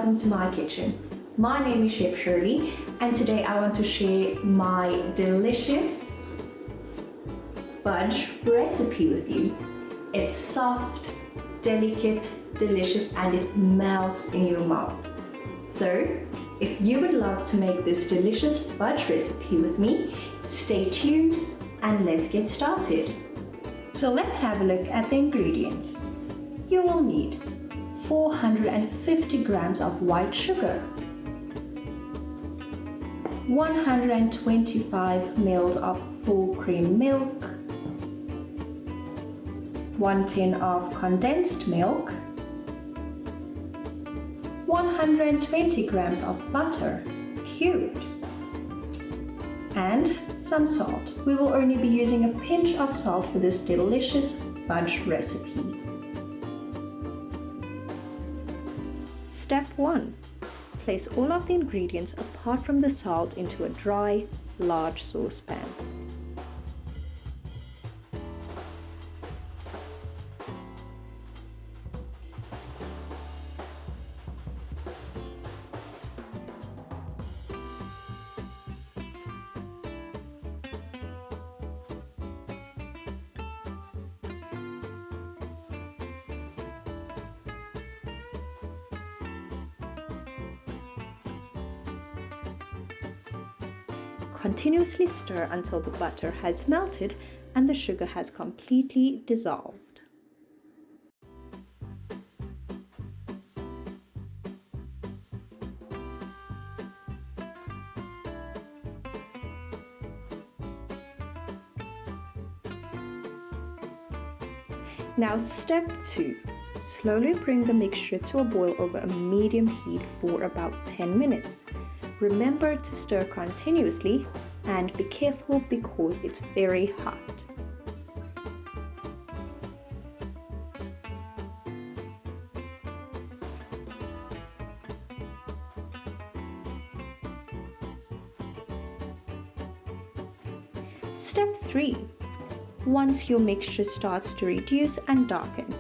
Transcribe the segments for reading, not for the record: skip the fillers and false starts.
welcome to my kitchen. My name is Chef Shirley and today I want to share my delicious fudge recipe with you. It's soft, delicate, delicious and it melts in your mouth. So if you would love to make this delicious fudge recipe with me, stay tuned and let's get started. So let's have a look at the ingredients. You will need 450 grams of white sugar, 125 ml of full cream milk, 1 tin of condensed milk, 120 grams of butter cubed, and some salt. We will only be using a pinch of salt for this delicious fudge recipe. Step 1. Place all of the ingredients apart from the salt into a dry, large saucepan. Continuously stir until the butter has melted and the sugar has completely dissolved. Now step 2. Slowly bring the mixture to a boil over a medium heat for about 10 minutes. Remember to stir continuously and be careful because it's very hot. Step 3. Once your mixture starts to reduce and darken,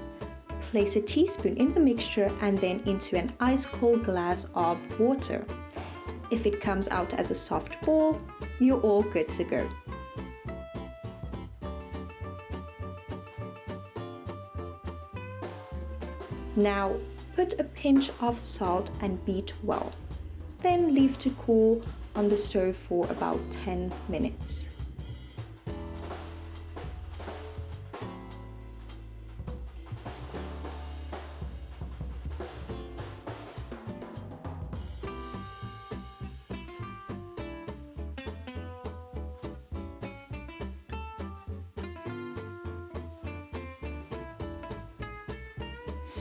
place a teaspoon in the mixture and then into an ice-cold glass of water. If it comes out as a soft ball, you're all good to go. Now put a pinch of salt and beat well. Then leave to cool on the stove for about 10 minutes.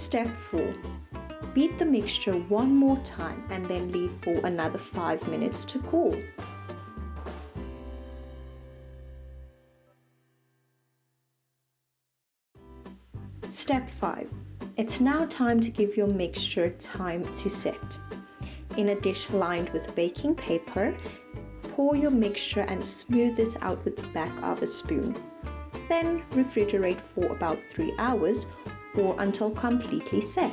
Step 4. Beat the mixture one more time and then leave for another 5 minutes to cool. Step 5. It's now time to give your mixture time to set. In a dish lined with baking paper, pour your mixture and smooth this out with the back of a spoon. Then refrigerate for about 3 hours or until completely set.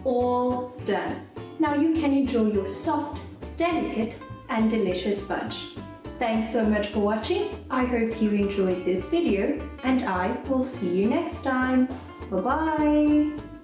All done. Now you can enjoy your soft, delicate and delicious fudge. Thanks so much for watching. I hope you enjoyed this video and I will see you next time. Bye bye.